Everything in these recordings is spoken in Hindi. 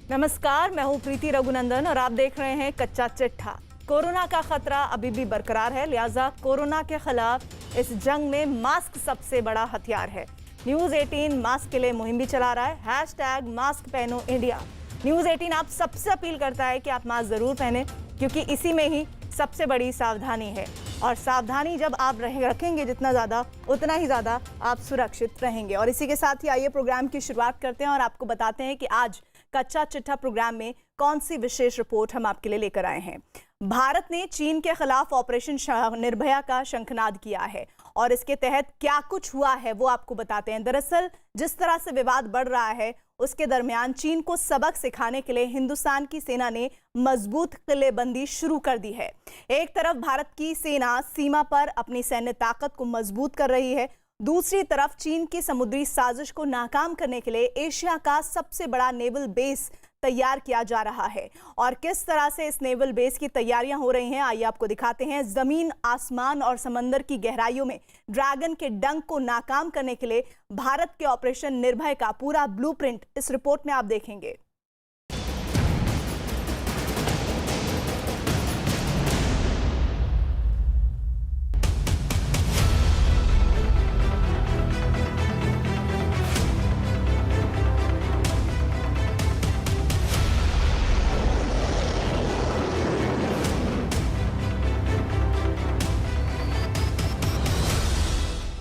नमस्कार, मैं हूं प्रीति रघुनंदन और आप देख रहे हैं कच्चा चिट्ठा। कोरोना का खतरा अभी भी बरकरार है, लिहाजा कोरोना के खिलाफ इस जंग में मास्क सबसे बड़ा हथियार है। न्यूज़ 18 मास्क के लिए मुहिम भी चला रहा है, हैशटैग मास्क पहनो इंडिया। न्यूज़ 18 आप सबसे अपील करता है कि आप मास्क जरूर पहने, क्योंकि इसी में ही सबसे बड़ी सावधानी है। और सावधानी जब आप रखेंगे जितना ज़्यादा, उतना ही ज़्यादा आप सुरक्षित रहेंगे। और इसी के साथ ही आइए प्रोग्राम की शुरुआत करते हैं और आपको बताते हैं कि आज कच्चा चिट्ठा प्रोग्राम में कौन सी विशेष रिपोर्ट हम आपके लिए लेकर आए हैं। भारत ने चीन के खिलाफ ऑपरेशन निर्भया का शंखनाद किया है और इसके तहत क्या कुछ हुआ है वो आपको बताते हैं। दरअसल जिस तरह से विवाद बढ़ रहा है उसके दरमियान चीन को सबक सिखाने के लिए हिंदुस्तान की सेना ने मजबूत किलेबंदी शुरू कर दी है। एक तरफ भारत की सेना सीमा पर अपनी सैन्य ताकत को मजबूत कर रही है, दूसरी तरफ चीन की समुद्री साजिश को नाकाम करने के लिए एशिया का सबसे बड़ा नेवल बेस तैयार किया जा रहा है। और किस तरह से इस नेवल बेस की तैयारियां हो रही हैं, आइए आपको दिखाते हैं। जमीन, आसमान और समंदर की गहराइयों में ड्रैगन के डंक को नाकाम करने के लिए भारत के ऑपरेशन निर्भय का पूरा ब्लूप्रिंट इस रिपोर्ट में आप देखेंगे।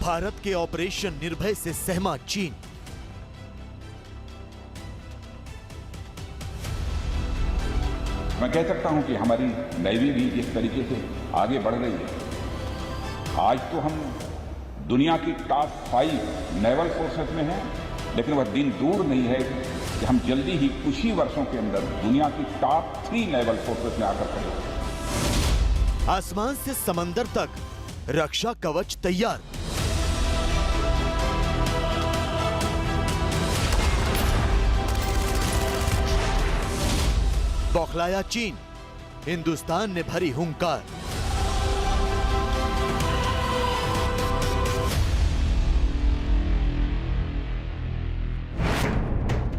भारत के ऑपरेशन निर्भय से सहमा चीन। मैं कह सकता हूं कि हमारी नेवी भी इस तरीके से आगे बढ़ रही है। आज तो हम दुनिया की टॉप 5 नेवल फोर्सेस में हैं, लेकिन वह दिन दूर नहीं है कि हम जल्दी ही कुछ ही वर्षों के अंदर दुनिया की टॉप 3 नेवल फोर्सेस में आकर खड़े। आसमान से समंदर तक रक्षा कवच तैयार। बौखलाया चीन, हिंदुस्तान ने भरी हुंकार।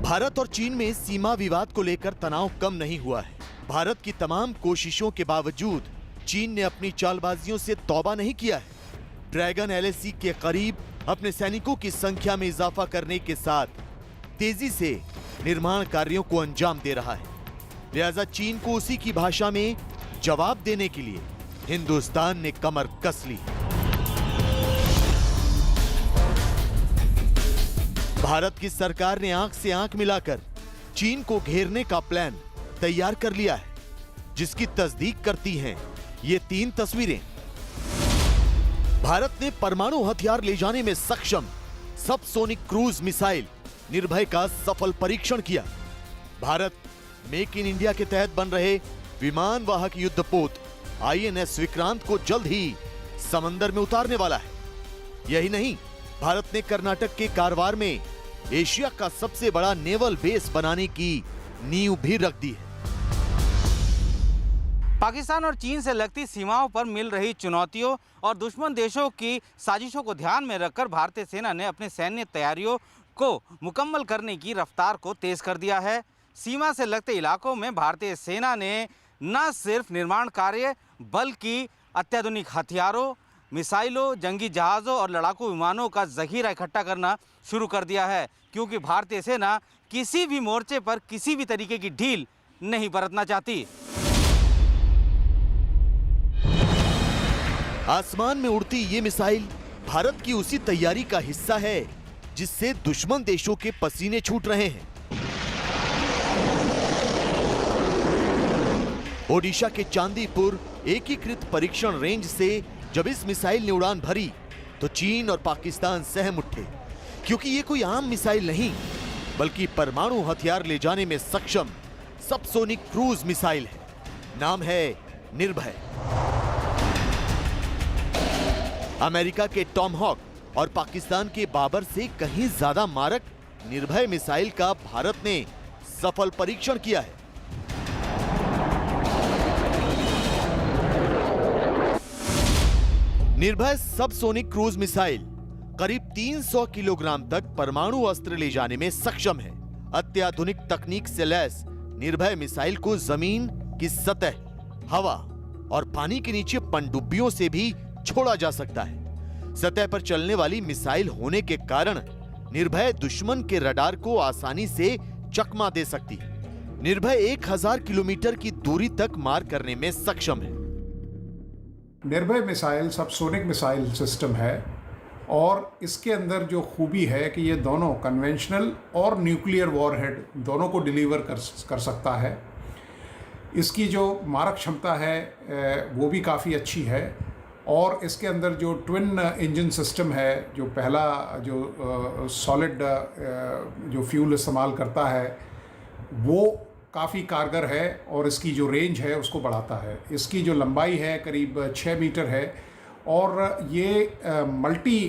भारत और चीन में सीमा विवाद को लेकर तनाव कम नहीं हुआ है। भारत की तमाम कोशिशों के बावजूद चीन ने अपनी चालबाजियों से तौबा नहीं किया है। ड्रैगन LAC के करीब अपने सैनिकों की संख्या में इजाफा करने के साथ तेजी से निर्माण कार्यों को अंजाम दे रहा है। लिहाजा चीन को उसी की भाषा में जवाब देने के लिए हिंदुस्तान ने कमर कस ली। भारत की सरकार ने आंख से आंख मिलाकर चीन को घेरने का प्लान तैयार कर लिया है, जिसकी तस्दीक करती हैं ये 3 तस्वीरें। भारत ने परमाणु हथियार ले जाने में सक्षम सबसोनिक क्रूज मिसाइल निर्भय का सफल परीक्षण किया। भारत मेक इन इंडिया के तहत बन रहे विमान वाहक युद्धपोत INS विक्रांत को जल्द ही समंदर में उतारने वाला है। यही नहीं, भारत ने कर्नाटक के कारवार में एशिया का सबसे बड़ा नेवल बेस बनाने की नींव भी रख दी है। पाकिस्तान और चीन से लगती सीमाओं पर मिल रही चुनौतियों और दुश्मन देशों की साजिशों को ध्यान में रखकर भारतीय सेना ने अपनी सैन्य तैयारियों को मुकम्मल करने की रफ्तार को तेज कर दिया है। सीमा से लगते इलाकों में भारतीय सेना ने न सिर्फ निर्माण कार्य बल्कि अत्याधुनिक हथियारों, मिसाइलों, जंगी जहाज़ों और लड़ाकू विमानों का ज़खीरा इकट्ठा करना शुरू कर दिया है, क्योंकि भारतीय सेना किसी भी मोर्चे पर किसी भी तरीके की ढील नहीं बरतना चाहती। आसमान में उड़ती ये मिसाइल भारत की उसी तैयारी का हिस्सा है जिससे दुश्मन देशों के पसीने छूट रहे हैं। ओडिशा के चांदीपुर एकीकृत परीक्षण रेंज से जब इस मिसाइल ने उड़ान भरी तो चीन और पाकिस्तान सहम उठे, क्योंकि ये कोई आम मिसाइल नहीं बल्कि परमाणु हथियार ले जाने में सक्षम सबसोनिक क्रूज मिसाइल है। नाम है निर्भय। अमेरिका के टॉमहॉक और पाकिस्तान के बाबर से कहीं ज्यादा मारक निर्भय मिसाइल का भारत ने सफल परीक्षण किया है। निर्भय सबसोनिक क्रूज मिसाइल करीब 300 किलोग्राम तक परमाणु अस्त्र ले जाने में सक्षम है। अत्याधुनिक तकनीक से लैस निर्भय मिसाइल को जमीन की सतह, हवा और पानी के नीचे पनडुब्बियों से भी छोड़ा जा सकता है। सतह पर चलने वाली मिसाइल होने के कारण निर्भय दुश्मन के रडार को आसानी से चकमा दे सकती है। निर्भय 1000 किलोमीटर की दूरी तक मार करने में सक्षम है। निर्भय मिसाइल सबसोनिक मिसाइल सिस्टम है और इसके अंदर जो खूबी है कि ये दोनों कन्वेंशनल और न्यूक्लियर वॉरहेड दोनों को डिलीवर कर सकता है। इसकी जो मारक क्षमता है वो भी काफ़ी अच्छी है और इसके अंदर जो ट्विन इंजन सिस्टम है, जो पहला जो सॉलिड जो फ्यूल इस्तेमाल करता है वो काफ़ी कारगर है और इसकी जो रेंज है उसको बढ़ाता है। इसकी जो लंबाई है करीब 6 मीटर है और ये मल्टी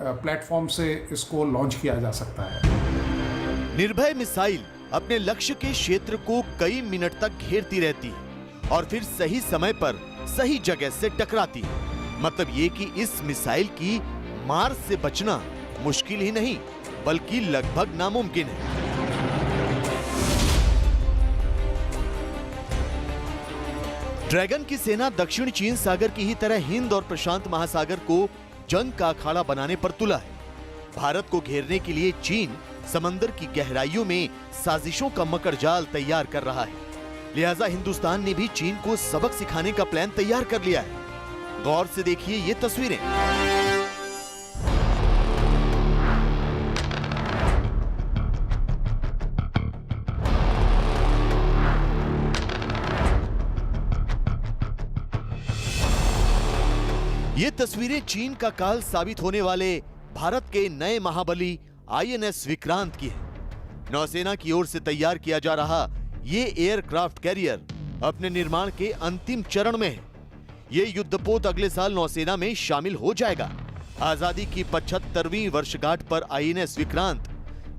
प्लेटफॉर्म से इसको लॉन्च किया जा सकता है। निर्भय मिसाइल अपने लक्ष्य के क्षेत्र को कई मिनट तक घेरती रहती है और फिर सही समय पर सही जगह से टकराती है। मतलब ये कि इस मिसाइल की मार से बचना मुश्किल ही नहीं बल्कि लगभग नामुमकिन है। ड्रैगन की सेना दक्षिण चीन सागर की ही तरह हिंद और प्रशांत महासागर को जंग का अखाड़ा बनाने पर तुला है। भारत को घेरने के लिए चीन समंदर की गहराइयों में साजिशों का मकर जाल तैयार कर रहा है। लिहाजा हिंदुस्तान ने भी चीन को सबक सिखाने का प्लान तैयार कर लिया है। गौर से देखिए ये तस्वीरें। ये तस्वीरें चीन का काल साबित होने वाले भारत के नए महाबली आईएनएस विक्रांत की है। नौसेना की ओर से तैयार किया जा रहा ये एयरक्राफ्ट कैरियर अपने निर्माण के अंतिम चरण में है। ये युद्धपोत अगले साल नौसेना में शामिल हो जाएगा। आजादी की 75वीं वर्षगांठ पर आईएनएस विक्रांत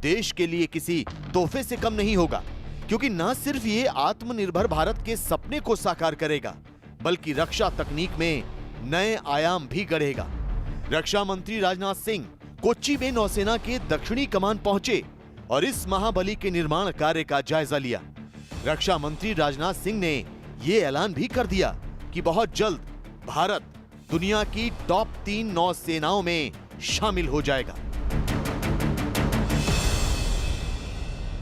देश के लिए किसी तोहफे से कम नहीं होगा, क्योंकि न सिर्फ ये आत्मनिर्भर भारत के सपने को साकार करेगा बल्कि रक्षा तकनीक में नए आयाम भी गढ़ेगा। रक्षा मंत्री राजनाथ सिंह कोच्चि में नौसेना के दक्षिणी कमान पहुंचे और इस महाबली के निर्माण कार्य का जायजा लिया। रक्षा मंत्री राजनाथ सिंह ने यह ऐलान भी कर दिया कि बहुत जल्द भारत दुनिया की टॉप 3 नौसेनाओं में शामिल हो जाएगा।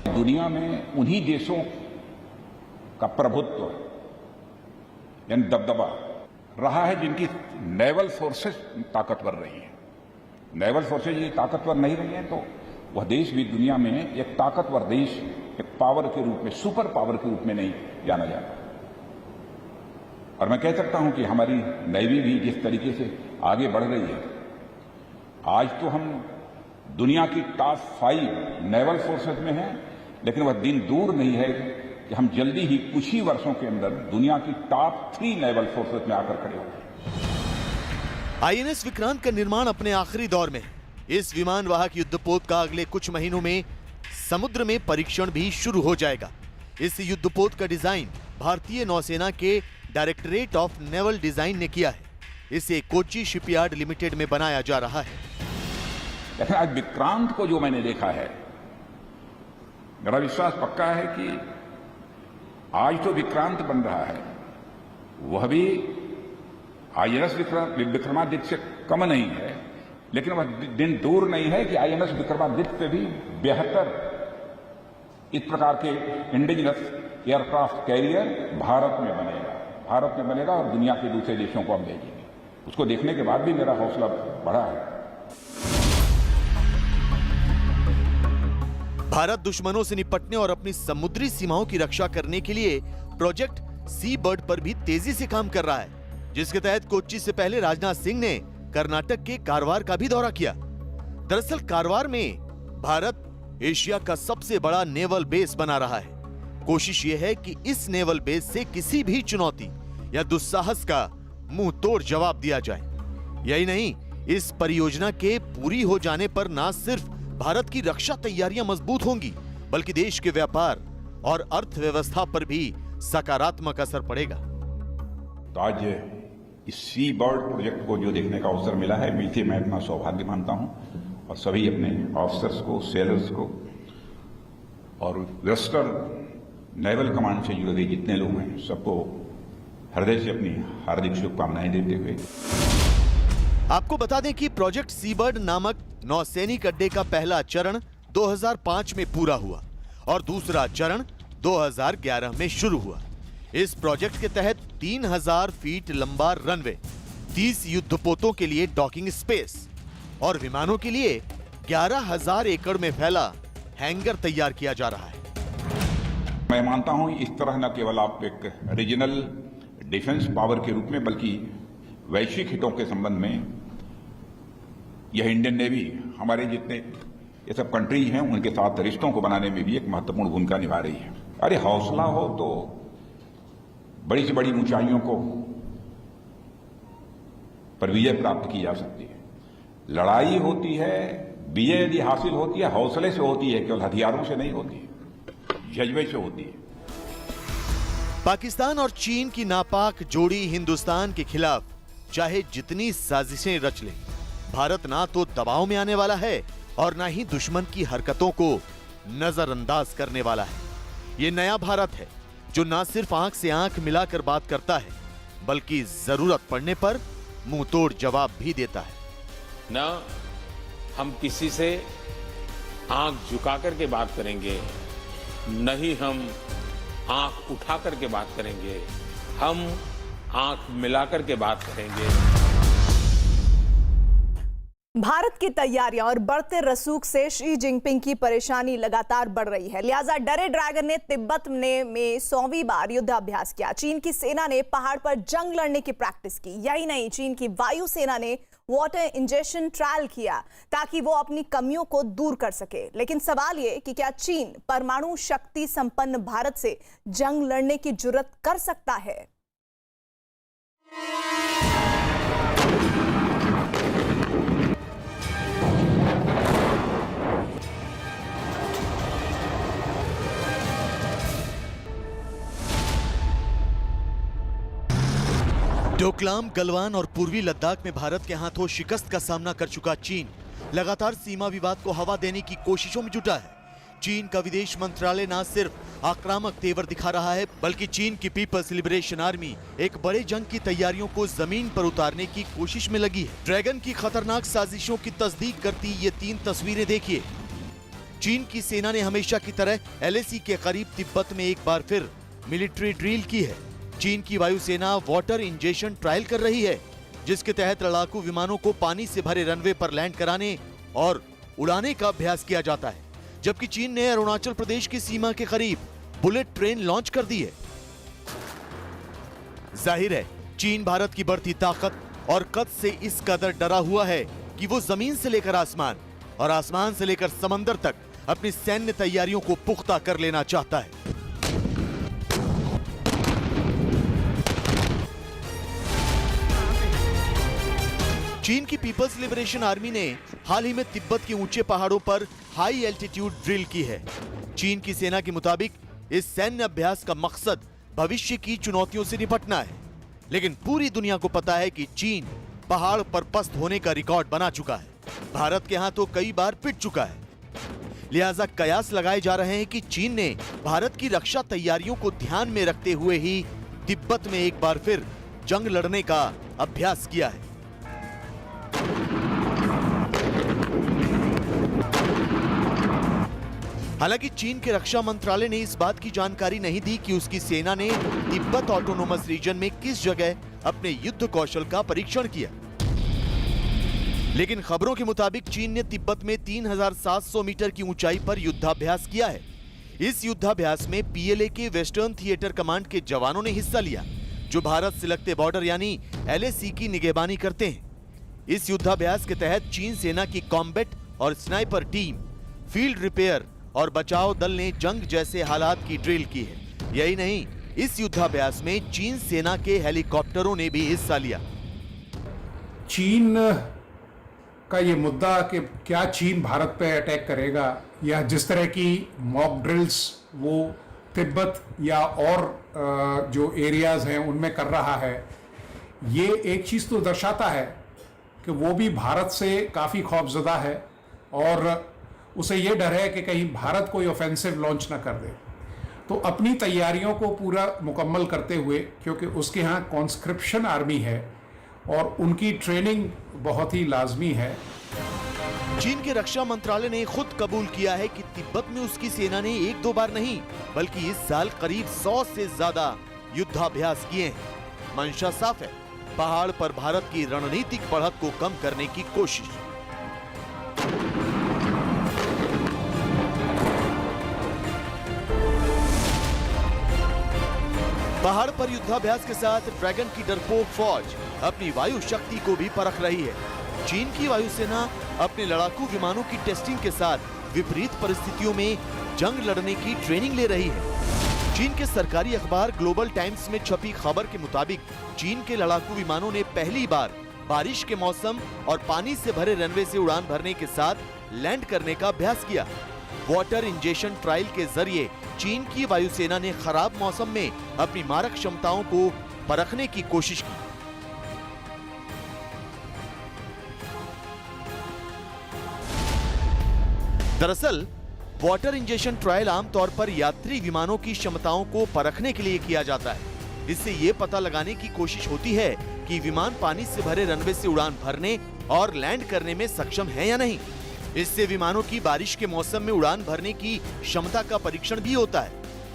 दुनिया में उन्हीं देशों का प्रभुत्व यानी दबदबा रहा है जिनकी नेवल फोर्सेस ताकतवर रही है। नेवल फोर्सेस ये ताकतवर नहीं रही है तो वह देश भी दुनिया में एक ताकतवर देश, एक पावर के रूप में, सुपर पावर के रूप में नहीं जाना जाता। और मैं कह सकता हूं कि हमारी नेवी भी जिस तरीके से आगे बढ़ रही है, आज तो हम दुनिया की टॉप 5 नेवल फोर्सेस में हैं, लेकिन वह दिन दूर नहीं है कि हम जल्दी ही कुछ ही वर्षों के अंदर दुनिया की टॉप 3 नेवल फोर्सेस में आकर खड़े होंगे। आईएनएस विक्रांत का निर्माण अपने आखिरी दौर में है। इस विमान वाहक युद्धपोत का अगले कुछ महीनों में समुद्र में परीक्षण भी शुरू हो जाएगा। इस युद्धपोत का डिजाइन भारतीय नौसेना के डायरेक्टरेट ऑफ नेवल डिजाइन ने किया है। इसे कोच्चि शिपयार्ड लिमिटेड में बनाया जा रहा है। लेकिन आज विक्रांत को जो मैंने देखा है, मेरा विश्वास पक्का है कि आज तो विक्रांत बन रहा है, वह भी आईएनएस विक्रमादित्य से कम नहीं है, लेकिन वह दिन दूर नहीं है कि आईएनएस विक्रमादित्य से भी बेहतर इस प्रकार के इंडिजिनस एयरक्राफ्ट कैरियर भारत में बनेगा और दुनिया के दूसरे देशों को हम भेजेंगे। उसको देखने के बाद भी मेरा हौसला बढ़ा है। भारत दुश्मनों से निपटने और अपनी समुद्री सीमाओं की रक्षा करने के लिए प्रोजेक्ट सी बर्ड पर भी तेजी से काम कर रहा है, जिसके तहत कोच्चि से पहले राजनाथ सिंह ने कर्नाटक के कारवार का भी दौरा किया। दरअसल कारवार में भारत एशिया का सबसे बड़ा नेवल बेस बना रहा है। कोशिश यह है कि इस नेवल बेस से किसी भी चुनौती या दुस्साहस का मुंह तोड़ जवाब दिया जाए। यही नहीं, इस परियोजना के पूरी हो जाने पर न सिर्फ भारत की रक्षा तैयारियां मजबूत होंगी, बल्कि देश के व्यापार और अर्थव्यवस्था पर भी सकारात्मक असर पड़ेगा। तो आज इस सी बर्ड प्रोजेक्ट को जो देखने का अवसर मिला है, मिलके मैं अपना सौभाग्य मानता हूं और सभी अपने ऑफिसर्स को, सेलर्स को और वेस्टर्न नेवल कमांड से जुड़े हुए जितने लोग हैं सबको हृदय से अपनी हार्दिक शुभकामनाएं देते हुए आपको बता दें कि प्रोजेक्ट सीबर्ड नामक नौसैनिक अड्डे का पहला चरण 2005 में पूरा हुआ और दूसरा चरण 2011 में शुरू हुआ। इस प्रोजेक्ट के तहत 3000 फीट लंबा रनवे, 30 युद्धपोतों के लिए डॉकिंग स्पेस और विमानों के लिए 11,000 एकड़ में फैला हैंगर तैयार किया जा रहा है। मैं मानता हूं इस तरह न केवल आप एक रीजनल डिफेंस पावर के रूप में बल्कि वैश्विक हितों के संबंध में यह इंडियन नेवी हमारे जितने ये सब कंट्री हैं उनके साथ रिश्तों को बनाने में भी एक महत्वपूर्ण भूमिका निभा रही है। अरे हौसला हो तो बड़ी से बड़ी ऊंचाइयों को पर विजय प्राप्त की जा सकती है। लड़ाई होती है, विजय यदि हासिल होती है हौसले से होती है, केवल हथियारों से नहीं होती है, जज्बे से होती है। पाकिस्तान और चीन की नापाक जोड़ी हिंदुस्तान के खिलाफ चाहे जितनी साजिशें रच ले, भारत ना तो दबाव में आने वाला है और ना ही दुश्मन की हरकतों को नजरअंदाज करने वाला है। ये नया भारत है जो ना सिर्फ आंख से आंख मिलाकर बात करता है बल्कि जरूरत पड़ने पर मुंह तोड़ जवाब भी देता है। न हम किसी से आंख झुका करके बात करेंगे, न ही हम आंख उठा करके बात करेंगे, हम आंख मिलाकर के बात करेंगे। भारत की तैयारियां और बढ़ते रसूख से शी जिनपिंग की परेशानी लगातार बढ़ रही है। लिहाजा डरे ड्रैगन ने तिब्बत में 100वीं बार युद्धाभ्यास किया। चीन की सेना ने पहाड़ पर जंग लड़ने की प्रैक्टिस की। यही नहीं, चीन की वायु सेना ने वाटर इंजेक्शन ट्रायल किया ताकि वो अपनी कमियों को दूर कर सके। लेकिन सवाल ये कि क्या चीन परमाणु शक्ति संपन्न भारत से जंग लड़ने की जुर्रत कर सकता है? डोकलाम, गलवान और पूर्वी लद्दाख में भारत के हाथों शिकस्त का सामना कर चुका चीन लगातार सीमा विवाद को हवा देने की कोशिशों में जुटा है। चीन का विदेश मंत्रालय न सिर्फ आक्रामक तेवर दिखा रहा है बल्कि चीन की पीपल्स लिबरेशन आर्मी एक बड़े जंग की तैयारियों को जमीन पर उतारने की कोशिश में लगी है। ड्रैगन की खतरनाक साजिशों की तस्दीक करती ये 3 तस्वीरें देखिए। चीन की सेना ने हमेशा की तरह LAC के करीब तिब्बत में एक बार फिर मिलिट्री ड्रिल की है। चीन की वायुसेना वाटर इंजेक्शन ट्रायल कर रही है जिसके तहत लड़ाकू विमानों को पानी से भरे रनवे पर लैंड कराने और उड़ाने का अभ्यास किया जाता है, जबकि चीन ने अरुणाचल प्रदेश की सीमा के करीब बुलेट ट्रेन लॉन्च कर दी है। जाहिर है चीन भारत की बढ़ती ताकत और कद से इस कदर डरा हुआ है कि वो जमीन से लेकर आसमान और आसमान से लेकर समंदर तक अपनी सैन्य तैयारियों को पुख्ता कर लेना चाहता है। चीन की पीपल्स लिबरेशन आर्मी ने हाल ही में तिब्बत के ऊंचे पहाड़ों पर हाई एल्टीट्यूड ड्रिल की है। चीन की सेना के मुताबिक इस सैन्य अभ्यास का मकसद भविष्य की चुनौतियों से निपटना है, लेकिन पूरी दुनिया को पता है कि चीन पहाड़ पर पस्त होने का रिकॉर्ड बना चुका है, भारत के हाथों कई बार पिट चुका है। लिहाजा कयास लगाए जा रहे हैं कि चीन ने भारत की रक्षा तैयारियों को ध्यान में रखते हुए ही तिब्बत में एक बार फिर जंग लड़ने का अभ्यास किया है। हालांकि चीन के रक्षा मंत्रालय ने इस बात की जानकारी नहीं दी कि उसकी सेना ने तिब्बत ऑटोनोमस रीजन में किस जगह अपने युद्ध कौशल का परीक्षण किया। लेकिन खबरों के मुताबिक चीन ने तिब्बत में 3700 मीटर की ऊंचाई पर युद्धाभ्यास किया है। इस युद्धाभ्यास में PLA के वेस्टर्न थिएटर कमांड के जवानों ने हिस्सा लिया, जो भारत से लगते बॉर्डर यानी LAC की निगहबानी करते हैं। इस युद्धाभ्यास के तहत चीन सेना की कॉम्बैट और स्नाइपर टीम, फील्ड रिपेयर और बचाव दल ने जंग जैसे हालात की ड्रिल की है। यही नहीं, इस युद्धाभ्यास में चीन सेना के हेलीकॉप्टरों ने भी हिस्सा लिया। चीन का ये मुद्दा कि क्या चीन भारत पे अटैक करेगा या जिस तरह की मॉक ड्रिल्स वो तिब्बत या और जो एरियाज हैं उनमें कर रहा है, ये एक चीज़ तो दर्शाता है कि वो भी भारत से काफ़ी खौफजदा है और उसे ये डर है कि कहीं भारत कोई ऑफेंसिव लॉन्च ना कर दे। तो अपनी तैयारियों को पूरा मुकम्मल करते हुए, क्योंकि उसके यहाँ कॉन्स्क्रिप्शन आर्मी है और उनकी ट्रेनिंग बहुत ही लाजमी है। चीन के रक्षा मंत्रालय ने खुद कबूल किया है कि तिब्बत में उसकी सेना ने 1-2 बार नहीं बल्कि इस साल करीब 100 से ज्यादा युद्धाभ्यास किए हैं। मंशा साफ है, पहाड़ पर भारत की रणनीतिक बढ़त को कम करने की कोशिश। पहाड़ पर युद्धाभ्यास के साथ ड्रैगन की डरपोक फौज अपनी वायु शक्ति को भी परख रही है। चीन की वायुसेना अपने लड़ाकू विमानों की टेस्टिंग के साथ विपरीत परिस्थितियों में जंग लड़ने की ट्रेनिंग ले रही है। चीन के सरकारी अखबार ग्लोबल टाइम्स में छपी खबर के मुताबिक चीन के लड़ाकू विमानों ने पहली बार बारिश के मौसम और पानी से भरे रनवे से उड़ान भरने के साथ लैंड करने का अभ्यास किया। वाटर इंजेक्शन ट्रायल के जरिए चीन की वायुसेना ने खराब मौसम में अपनी मारक क्षमताओं को परखने की कोशिश की। दरअसल वाटर इंजेक्शन ट्रायल आमतौर पर यात्री विमानों की क्षमताओं को परखने के लिए किया जाता है। इससे ये पता लगाने की कोशिश होती है कि विमान पानी से भरे रनवे से उड़ान भरने और लैंड करने में सक्षम है या नहीं। इससे विमानों की बारिश के मौसम में उड़ान भरने की क्षमता का परीक्षण भी होता है।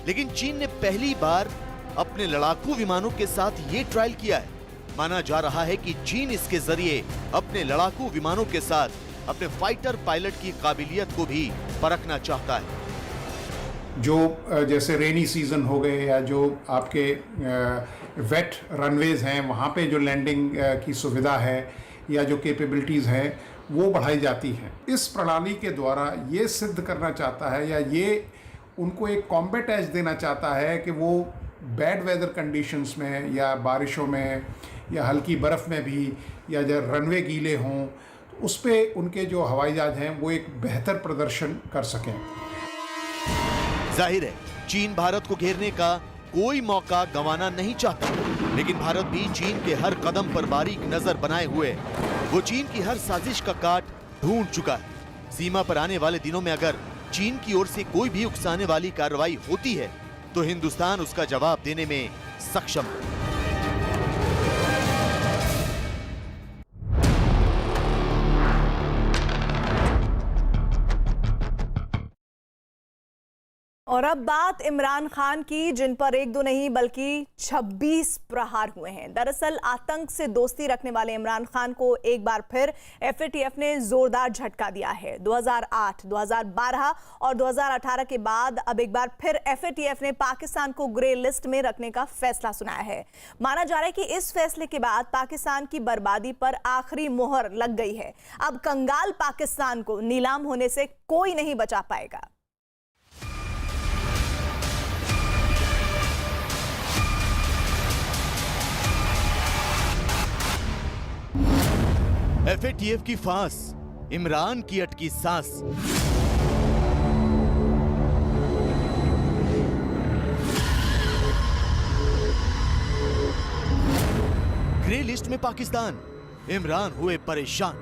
लेकिन चीन ने पहली बार अपने लड़ाकू विमानों के साथ ये ट्रायल किया है। माना जा रहा है कि चीन इसके जरिए अपने लड़ाकू विमानों के साथ अपने फाइटर पायलट की काबिलियत को भी परखना चाहता है। जो जैसे रेनी सीजन हो गए या जो आपके वेट रनवेज हैं, वहाँ पे जो लैंडिंग की सुविधा है या जो कैपेबिलिटीज़ हैं वो बढ़ाई जाती हैं। इस प्रणाली के द्वारा ये सिद्ध करना चाहता है या ये उनको एक कॉम्बैट एज देना चाहता है कि वो बैड वेदर कंडीशंस में या बारिशों में या हल्की बर्फ़ में भी या जब रनवे गीले हों तो उस पे उनके जो हवाई जहाज हैं वो एक बेहतर प्रदर्शन कर सकें। जाहिर है चीन भारत को घेरने का कोई मौका गंवाना नहीं चाहता, लेकिन भारत भी चीन के हर कदम पर बारीक नजर बनाए हुए वो चीन की हर साजिश का काट ढूंढ चुका है। सीमा पर आने वाले दिनों में अगर चीन की ओर से कोई भी उकसाने वाली कार्रवाई होती है तो हिंदुस्तान उसका जवाब देने में सक्षम है। और अब बात इमरान खान की, जिन पर 1-2 नहीं बल्कि 26 प्रहार हुए हैं। दरअसल आतंक से दोस्ती रखने वाले इमरान खान को एक बार फिर एफएटीएफ ने जोरदार झटका दिया है। 2008, 2012 और 2018 के बाद अब एक बार फिर एफएटीएफ ने पाकिस्तान को ग्रे लिस्ट में रखने का फैसला सुनाया है। माना जा रहा है कि इस फैसले के बाद पाकिस्तान की बर्बादी पर आखिरी मोहर लग गई है। अब कंगाल पाकिस्तान को नीलाम होने से कोई नहीं बचा पाएगा। एफएटीएफ की फांस, इमरान की अटकी सांस। ग्रे लिस्ट में पाकिस्तान, इमरान हुए परेशान।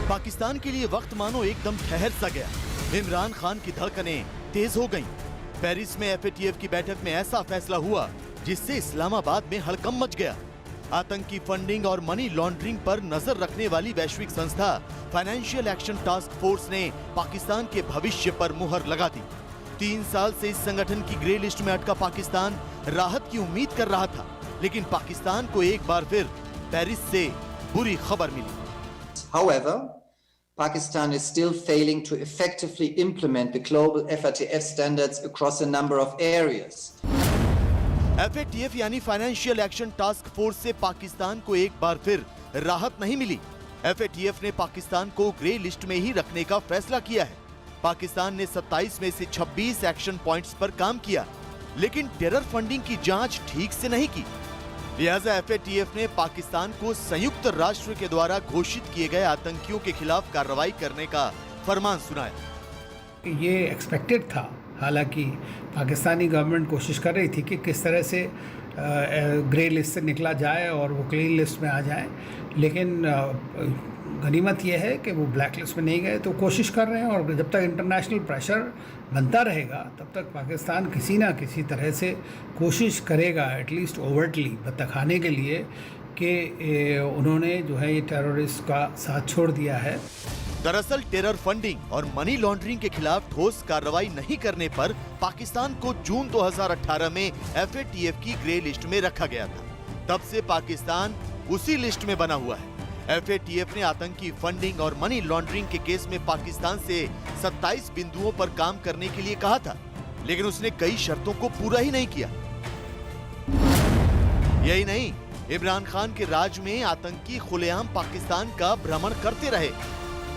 पाकिस्तान के लिए वक्त मानो एकदम ठहर सा गया। इमरान खान की धड़कनें तेज हो गईं। पेरिस में एफएटीएफ की बैठक में ऐसा फैसला हुआ जिससे इस्लामाबाद में हड़कंप मच गया। आतंकी फंडिंग और मनी लॉन्ड्रिंग पर नजर रखने वाली वैश्विक संस्था फाइनेंशियल एक्शन टास्क फोर्स ने पाकिस्तान के भविष्य पर मुहर लगा दी। 3 साल से इस संगठन की ग्रे लिस्ट में अटका पाकिस्तान राहत की उम्मीद कर रहा था, लेकिन पाकिस्तान को एक बार फिर पेरिस से बुरी खबर मिली। However, Pakistan is still failing to effectively implement the global FATF standards across a number of areas. FATF यानी फाइनेंशियल एक्शन टास्क फोर्स से पाकिस्तान को एक बार फिर राहत नहीं मिली। एफएटीएफ ने पाकिस्तान को ग्रे लिस्ट में ही रखने का फैसला किया है। पाकिस्तान ने 27 में से 26 एक्शन पॉइंट्स पर काम किया, लेकिन टेरर फंडिंग की जांच ठीक से नहीं की। लिहाजा एफएटीएफ ने पाकिस्तान को संयुक्त राष्ट्र के द्वारा घोषित किए गए आतंकियों के खिलाफ कार्रवाई करने का फरमान सुनाया। ये एक्सपेक्टेड था, हालांकि पाकिस्तानी गवर्नमेंट कोशिश कर रही थी कि किस तरह से ग्रे लिस्ट से निकला जाए और वो क्लीन लिस्ट में आ जाए, लेकिन गनीमत यह है कि वो ब्लैक लिस्ट में नहीं गए, तो कोशिश कर रहे हैं। और जब तक इंटरनेशनल प्रेशर बनता रहेगा तब तक पाकिस्तान किसी ना किसी तरह से कोशिश करेगा, एटलीस्ट ओवर्टली दिखाने के लिए कि उन्होंने जो है ये टेररिस्ट का साथ छोड़ दिया है। दरअसल टेरर फंडिंग और मनी लॉन्ड्रिंग के खिलाफ ठोस कार्रवाई नहीं करने पर पाकिस्तान को जून 2018 में FATF की ग्रे लिस्ट में रखा गया था। तब से पाकिस्तान उसी लिस्ट में बना हुआ है। FATF ने आतंकी फंडिंग और मनी लॉन्ड्रिंग के केस में पाकिस्तान से 27 बिंदुओं पर काम करने के लिए कहा था, लेकिन उसने कई शर्तों को पूरा ही नहीं किया। यही नहीं, इमरान खान के राज में आतंकी खुलेआम पाकिस्तान का भ्रमण करते रहे।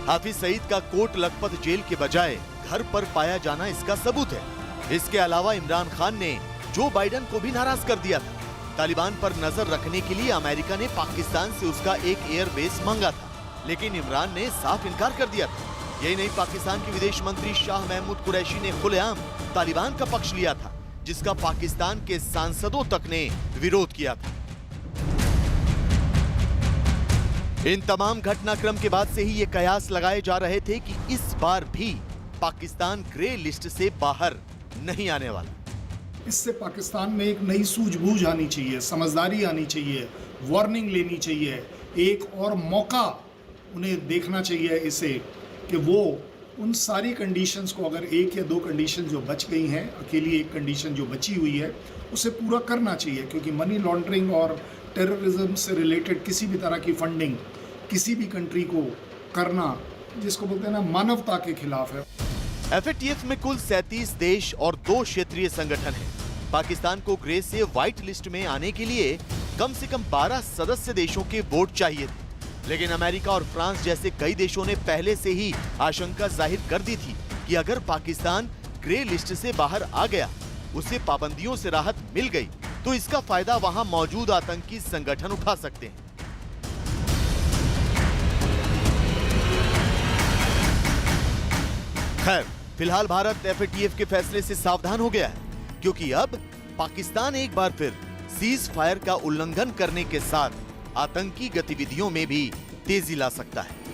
हाफिज सईद का कोट लखपत जेल के बजाय घर पर पाया जाना इसका सबूत है। इसके अलावा इमरान खान ने जो बाइडेन को भी नाराज कर दिया था। तालिबान पर नजर रखने के लिए अमेरिका ने पाकिस्तान से उसका एक एयरबेस मांगा था, लेकिन इमरान ने साफ इनकार कर दिया था। यही नहीं, पाकिस्तान के विदेश मंत्री शाह महमूद कुरैशी ने खुलेआम तालिबान का पक्ष लिया था, जिसका पाकिस्तान के सांसदों तक ने विरोध किया था। इन तमाम घटनाक्रम के बाद से ही ये कयास लगाए जा रहे थे कि इस बार भी पाकिस्तान ग्रे लिस्ट से बाहर नहीं आने वाला। इससे पाकिस्तान में एक नई सूझबूझ आनी चाहिए, समझदारी आनी चाहिए, वार्निंग लेनी चाहिए, एक और मौका उन्हें देखना चाहिए इसे कि वो उन सारी कंडीशंस को, अगर एक या दो कंडीशन जो बच गई हैं, अकेली एक कंडीशन जो बची हुई है, उसे पूरा करना चाहिए। क्योंकि मनी लॉन्ड्रिंग और टेररिज्म से रिलेटेड किसी भी तरह की फंडिंग किसी भी कंट्री को करना, जिसको बोलते हैं ना, मानवता के खिलाफ है। FATF में कुल 37 देश और 2 क्षेत्रीय संगठन हैं। पाकिस्तान को ग्रे से व्हाइट लिस्ट में आने के लिए कम से कम 12 सदस्य देशों के वोट चाहिए थे, लेकिन अमेरिका और फ्रांस जैसे कई देशों ने पहले से ही आशंका जाहिर कर दी थी कि अगर पाकिस्तान ग्रे लिस्ट से बाहर आ गया, उसे पाबंदियों से राहत मिल गई, तो इसका फायदा वहां मौजूद आतंकी संगठन उठा सकते हैं। खैर, फिलहाल भारत FATF के फैसले से सावधान हो गया है, क्योंकि अब पाकिस्तान एक बार फिर सीज फायर का उल्लंघन करने के साथ आतंकी गतिविधियों में भी तेजी ला सकता है।